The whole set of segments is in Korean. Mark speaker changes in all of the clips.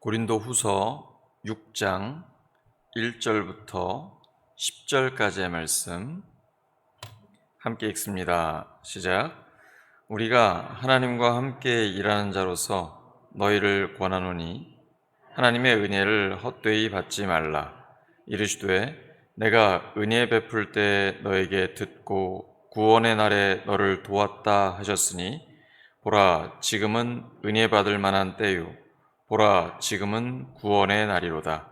Speaker 1: 고린도후서 6장 1절부터 10절까지의 말씀 함께 읽습니다. 시작. 우리가 하나님과 함께 일하는 자로서 너희를 권하노니 하나님의 은혜를 헛되이 받지 말라. 이르시되 내가 은혜 베풀 때 너에게 듣고 구원의 날에 너를 도왔다 하셨으니 보라 지금은 은혜 받을 만한 때요 보라 지금은 구원의 날이로다.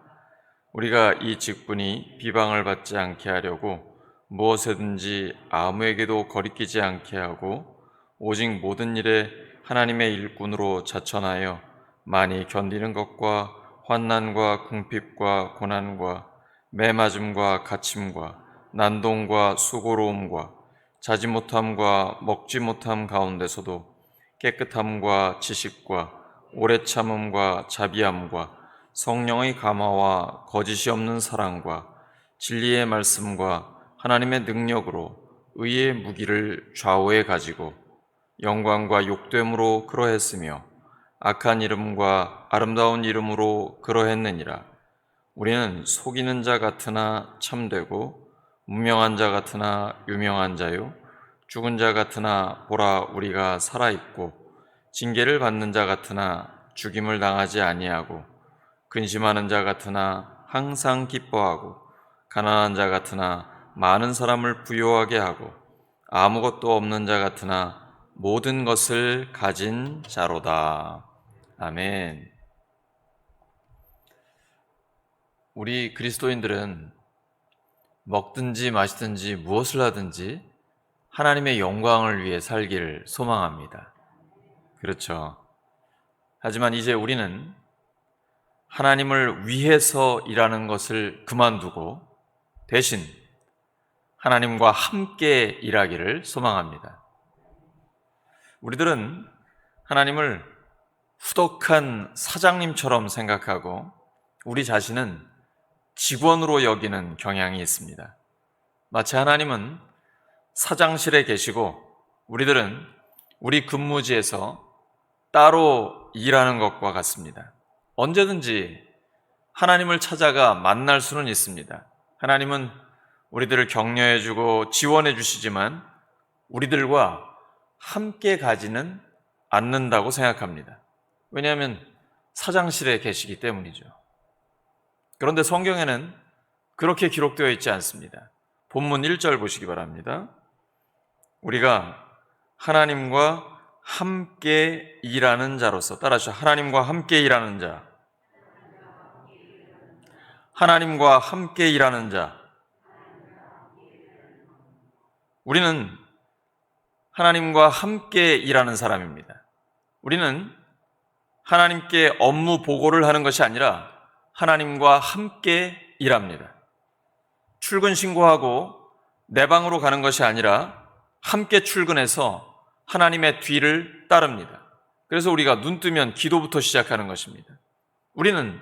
Speaker 1: 우리가 이 직분이 비방을 받지 않게 하려고 무엇에든지 아무에게도 거리끼지 않게 하고 오직 모든 일에 하나님의 일꾼으로 자천하여 많이 견디는 것과 환난과 궁핍과 고난과 매맞음과 갇힘과 난동과 수고로움과 자지 못함과 먹지 못함 가운데서도 깨끗함과 지식과 오래 참음과 자비함과 성령의 감화와 거짓이 없는 사랑과 진리의 말씀과 하나님의 능력으로 의의 무기를 좌우에 가지고 영광과 욕됨으로 그러했으며 악한 이름과 아름다운 이름으로 그러했느니라. 우리는 속이는 자 같으나 참되고 무명한 자 같으나 유명한 자요 죽은 자 같으나 보라 우리가 살아있고 징계를 받는 자 같으나 죽임을 당하지 아니하고 근심하는 자 같으나 항상 기뻐하고 가난한 자 같으나 많은 사람을 부요하게 하고 아무것도 없는 자 같으나 모든 것을 가진 자로다. 아멘. 우리 그리스도인들은 먹든지 마시든지 무엇을 하든지 하나님의 영광을 위해 살기를 소망합니다. 그렇죠. 하지만 이제 우리는 하나님을 위해서 일하는 것을 그만두고 대신 하나님과 함께 일하기를 소망합니다. 우리들은 하나님을 후덕한 사장님처럼 생각하고 우리 자신은 직원으로 여기는 경향이 있습니다. 마치 하나님은 사장실에 계시고 우리들은 우리 근무지에서 따로 일하는 것과 같습니다. 언제든지 하나님을 찾아가 만날 수는 있습니다. 하나님은 우리들을 격려해주고 지원해 주시지만 우리들과 함께 가지는 않는다고 생각합니다. 왜냐하면 사장실에 계시기 때문이죠. 그런데 성경에는 그렇게 기록되어 있지 않습니다. 본문 1절 보시기 바랍니다. 우리가 하나님과 함께 일하는 자로서, 따라하시죠. 하나님과 함께 일하는 자. 하나님과 함께 일하는 자. 우리는 하나님과 함께 일하는 사람입니다. 우리는 하나님께 업무 보고를 하는 것이 아니라 하나님과 함께 일합니다. 출근 신고하고 내 방으로 가는 것이 아니라 함께 출근해서 하나님의 뒤를 따릅니다. 그래서 우리가 눈 뜨면 기도부터 시작하는 것입니다. 우리는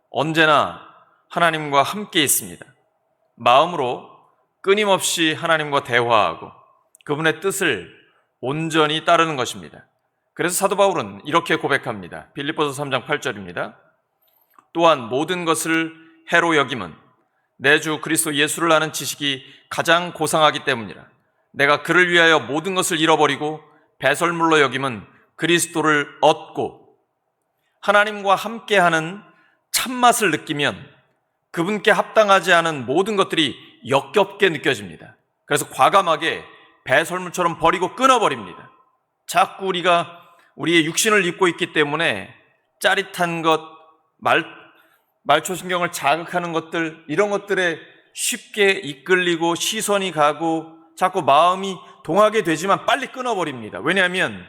Speaker 1: 언제나 하나님과 함께 있습니다. 마음으로 끊임없이 하나님과 대화하고 그분의 뜻을 온전히 따르는 것입니다. 그래서 사도 바울은 이렇게 고백합니다. 빌립보서 3장 8절입니다. 또한 모든 것을 해로 여김은 내 주 그리스도 예수를 아는 지식이 가장 고상하기 때문이라. 내가 그를 위하여 모든 것을 잃어버리고 배설물로 여김은 그리스도를 얻고 하나님과 함께하는 참맛을 느끼면 그분께 합당하지 않은 모든 것들이 역겹게 느껴집니다. 그래서 과감하게 배설물처럼 버리고 끊어버립니다. 자꾸 우리가 우리의 육신을 입고 있기 때문에 짜릿한 것, 말초신경을 자극하는 것들, 이런 것들에 쉽게 이끌리고 시선이 가고 자꾸 마음이 동하게 되지만 빨리 끊어버립니다. 왜냐하면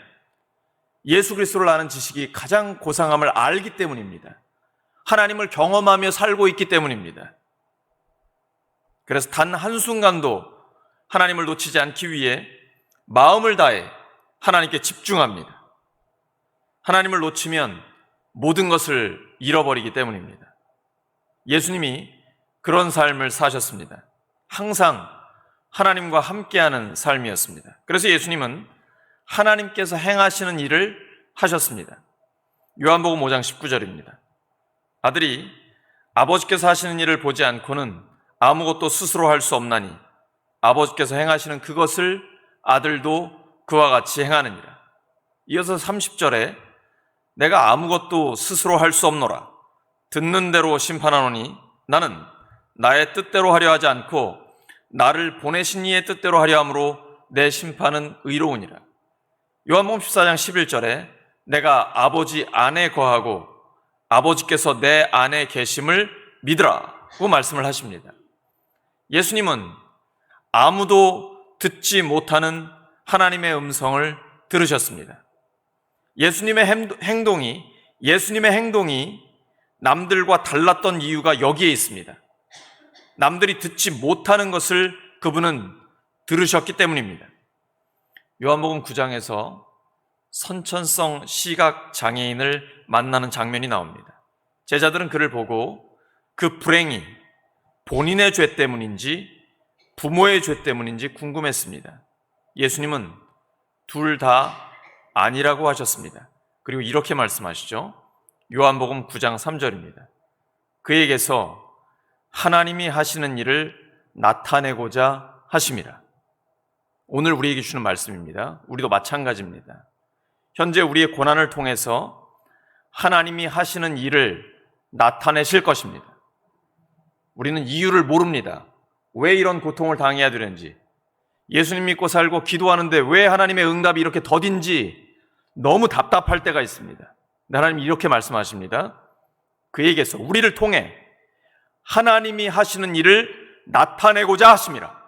Speaker 1: 예수 그리스도를 아는 지식이 가장 고상함을 알기 때문입니다. 하나님을 경험하며 살고 있기 때문입니다. 그래서 단 한순간도 하나님을 놓치지 않기 위해 마음을 다해 하나님께 집중합니다. 하나님을 놓치면 모든 것을 잃어버리기 때문입니다. 예수님이 그런 삶을 사셨습니다. 항상 하나님과 함께하는 삶이었습니다. 그래서 예수님은 하나님께서 행하시는 일을 하셨습니다. 요한복음 5장 19절입니다. 아들이 아버지께서 하시는 일을 보지 않고는 아무것도 스스로 할 수 없나니 아버지께서 행하시는 그것을 아들도 그와 같이 행하느니라. 이어서 30절에 내가 아무것도 스스로 할 수 없노라. 듣는 대로 심판하노니 나는 나의 뜻대로 하려 하지 않고 나를 보내신 이의 뜻대로 하려 함으로 내 심판은 의로우니라. 요한복음 14장 11절에 내가 아버지 안에 거하고 아버지께서 내 안에 계심을 믿으라고 말씀을 하십니다. 예수님은 아무도 듣지 못하는 하나님의 음성을 들으셨습니다. 예수님의 행동이 남들과 달랐던 이유가 여기에 있습니다. 남들이 듣지 못하는 것을 그분은 들으셨기 때문입니다. 요한복음 9장에서 선천성 시각 장애인을 만나는 장면이 나옵니다. 제자들은 그를 보고 그 불행이 본인의 죄 때문인지 부모의 죄 때문인지 궁금했습니다. 예수님은 둘 다 아니라고 하셨습니다. 그리고 이렇게 말씀하시죠. 요한복음 9장 3절입니다. 그에게서 하나님이 하시는 일을 나타내고자 하심이라. 오늘 우리에게 주는 말씀입니다. 우리도 마찬가지입니다. 현재 우리의 고난을 통해서 하나님이 하시는 일을 나타내실 것입니다. 우리는 이유를 모릅니다. 왜 이런 고통을 당해야 되는지, 예수님 믿고 살고 기도하는데 왜 하나님의 응답이 이렇게 더딘지 너무 답답할 때가 있습니다. 하나님이 이렇게 말씀하십니다. 그에게서 우리를 통해 하나님이 하시는 일을 나타내고자 하심이라.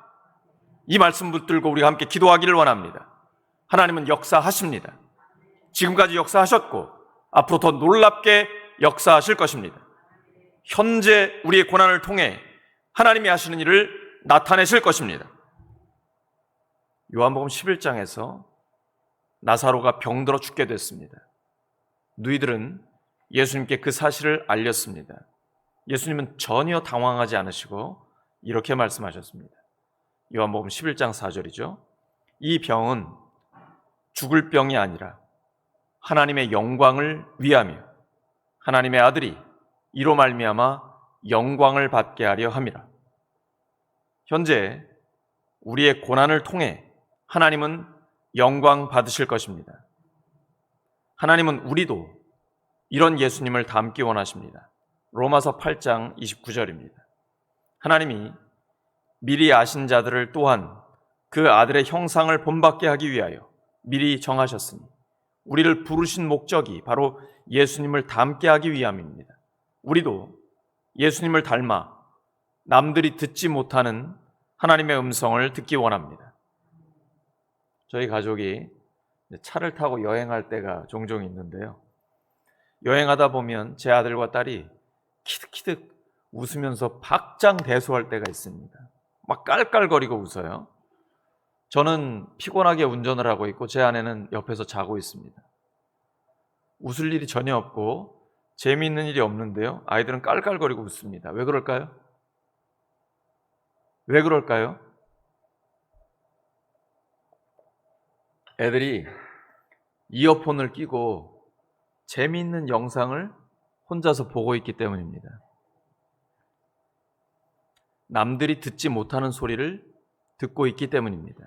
Speaker 1: 이 말씀 붙들고 우리가 함께 기도하기를 원합니다. 하나님은 역사하십니다. 지금까지 역사하셨고 앞으로 더 놀랍게 역사하실 것입니다. 현재 우리의 고난을 통해 하나님이 하시는 일을 나타내실 것입니다. 요한복음 11장에서 나사로가 병들어 죽게 됐습니다. 누이들은 예수님께 그 사실을 알렸습니다. 예수님은 전혀 당황하지 않으시고 이렇게 말씀하셨습니다. 요한복음 11장 4절이죠. 이 병은 죽을 병이 아니라 하나님의 영광을 위하며 하나님의 아들이 이로 말미암아 영광을 받게 하려 함이라. 현재 우리의 고난을 통해 하나님은 영광 받으실 것입니다. 하나님은 우리도 이런 예수님을 닮기 원하십니다. 로마서 8장 29절입니다. 하나님이 미리 아신 자들을 또한 그 아들의 형상을 본받게 하기 위하여 미리 정하셨으니 우리를 부르신 목적이 바로 예수님을 닮게 하기 위함입니다. 우리도 예수님을 닮아 남들이 듣지 못하는 하나님의 음성을 듣기 원합니다. 저희 가족이 차를 타고 여행할 때가 종종 있는데요. 여행하다 보면 제 아들과 딸이 키득키득 웃으면서 박장대소할 때가 있습니다. 막 깔깔거리고 웃어요. 저는 피곤하게 운전을 하고 있고 제 아내는 옆에서 자고 있습니다. 웃을 일이 전혀 없고 재미있는 일이 없는데요. 아이들은 깔깔거리고 웃습니다. 왜 그럴까요? 왜 그럴까요? 애들이 이어폰을 끼고 재미있는 영상을 혼자서 보고 있기 때문입니다. 남들이 듣지 못하는 소리를 듣고 있기 때문입니다.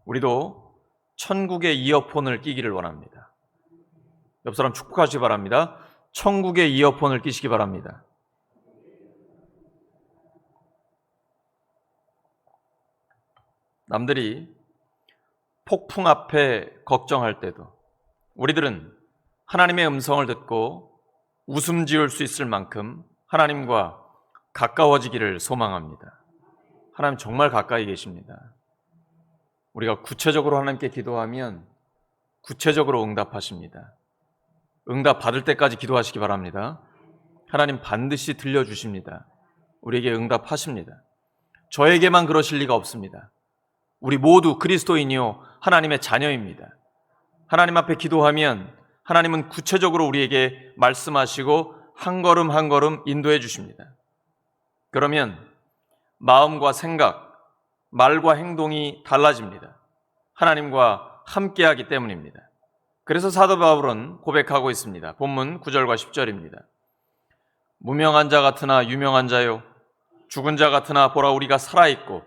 Speaker 1: 우리도 천국의 이어폰을 끼기를 원합니다. 옆 사람 축복하시기 바랍니다. 천국의 이어폰을 끼시기 바랍니다. 남들이 폭풍 앞에 걱정할 때도 우리들은 하나님의 음성을 듣고 웃음 지을 수 있을 만큼 하나님과 가까워지기를 소망합니다. 하나님 정말 가까이 계십니다. 우리가 구체적으로 하나님께 기도하면 구체적으로 응답하십니다. 응답 받을 때까지 기도하시기 바랍니다. 하나님 반드시 들려주십니다. 우리에게 응답하십니다. 저에게만 그러실 리가 없습니다. 우리 모두 그리스도인이요 하나님의 자녀입니다. 하나님 앞에 기도하면 하나님은 구체적으로 우리에게 말씀하시고 한 걸음 한 걸음 인도해 주십니다. 그러면 마음과 생각, 말과 행동이 달라집니다. 하나님과 함께하기 때문입니다. 그래서 사도 바울은 고백하고 있습니다. 본문 9절과 10절입니다. 무명한 자 같으나 유명한 자요, 죽은 자 같으나 보라 우리가 살아있고,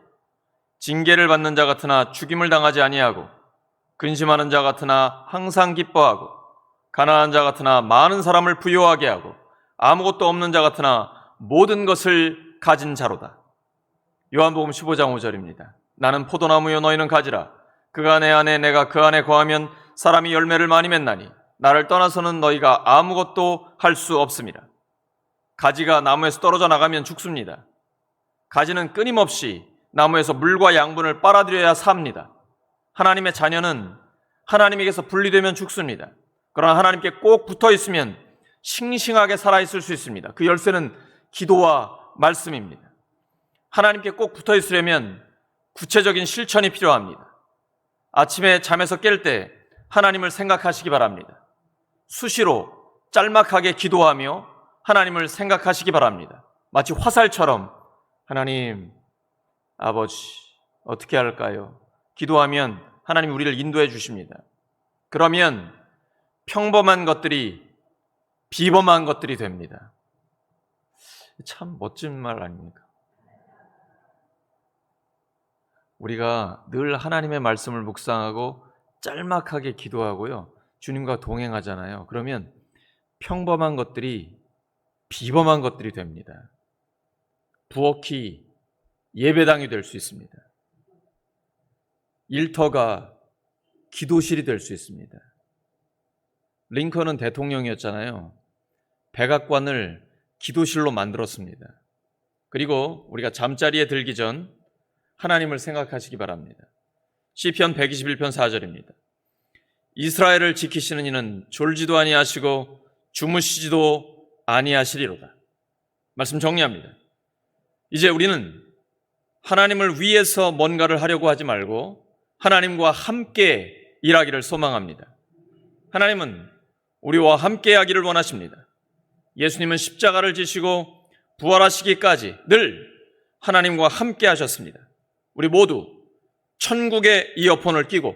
Speaker 1: 징계를 받는 자 같으나 죽임을 당하지 아니하고, 근심하는 자 같으나 항상 기뻐하고, 가난한 자 같으나 많은 사람을 부요하게 하고, 아무것도 없는 자 같으나 모든 것을 가진 자로다. 요한복음 15장 5절입니다. 나는 포도나무요 너희는 가지라. 그가 내 안에 내가 그 안에 거하면 사람이 열매를 많이 맺나니 나를 떠나서는 너희가 아무것도 할 수 없습니다. 가지가 나무에서 떨어져 나가면 죽습니다. 가지는 끊임없이 나무에서 물과 양분을 빨아들여야 삽니다. 하나님의 자녀는 하나님에게서 분리되면 죽습니다. 그러나 하나님께 꼭 붙어 있으면 싱싱하게 살아있을 수 있습니다. 그 열쇠는 기도와 말씀입니다. 하나님께 꼭 붙어 있으려면 구체적인 실천이 필요합니다. 아침에 잠에서 깰 때 하나님을 생각하시기 바랍니다. 수시로 짤막하게 기도하며 하나님을 생각하시기 바랍니다. 마치 화살처럼 하나님, 아버지, 어떻게 할까요? 기도하면 하나님 우리를 인도해 주십니다. 그러면 평범한 것들이 비범한 것들이 됩니다. 참 멋진 말 아닙니까? 우리가 늘 하나님의 말씀을 묵상하고 짤막하게 기도하고요, 주님과 동행하잖아요. 그러면 평범한 것들이 비범한 것들이 됩니다. 부엌이 예배당이 될 수 있습니다. 일터가 기도실이 될 수 있습니다. 링컨은 대통령이었잖아요. 백악관을 기도실로 만들었습니다. 그리고 우리가 잠자리에 들기 전 하나님을 생각하시기 바랍니다. 시편 121편 4절입니다. 이스라엘을 지키시는 이는 졸지도 아니하시고 주무시지도 아니하시리로다. 말씀 정리합니다. 이제 우리는 하나님을 위해서 뭔가를 하려고 하지 말고 하나님과 함께 일하기를 소망합니다. 하나님은 우리와 함께 하기를 원하십니다. 예수님은 십자가를 지시고 부활하시기까지 늘 하나님과 함께 하셨습니다. 우리 모두 천국의 이어폰을 끼고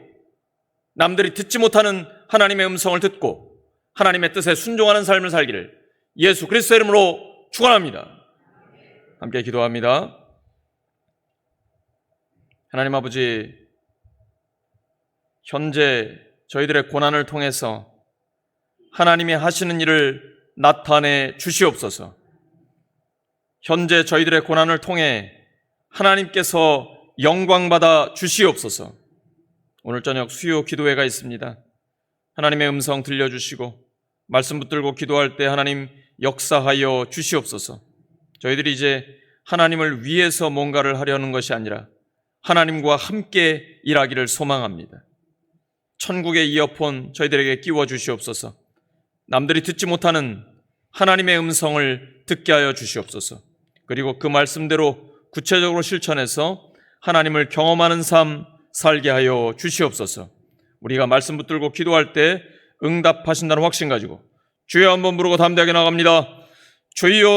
Speaker 1: 남들이 듣지 못하는 하나님의 음성을 듣고 하나님의 뜻에 순종하는 삶을 살기를 예수 그리스도의 이름으로 축원합니다. 함께 기도합니다. 하나님 아버지, 현재 저희들의 고난을 통해서 하나님이 하시는 일을 나타내 주시옵소서. 현재 저희들의 고난을 통해 하나님께서 영광받아 주시옵소서. 오늘 저녁 수요 기도회가 있습니다. 하나님의 음성 들려주시고 말씀 붙들고 기도할 때 하나님 역사하여 주시옵소서. 저희들이 이제 하나님을 위해서 뭔가를 하려는 것이 아니라 하나님과 함께 일하기를 소망합니다. 천국의 이어폰 저희들에게 끼워 주시옵소서. 남들이 듣지 못하는 하나님의 음성을 듣게 하여 주시옵소서. 그리고 그 말씀대로 구체적으로 실천해서 하나님을 경험하는 삶 살게 하여 주시옵소서. 우리가 말씀 붙들고 기도할 때 응답하신다는 확신 가지고 주여 한번 부르고 담대하게 나갑니다. 주여.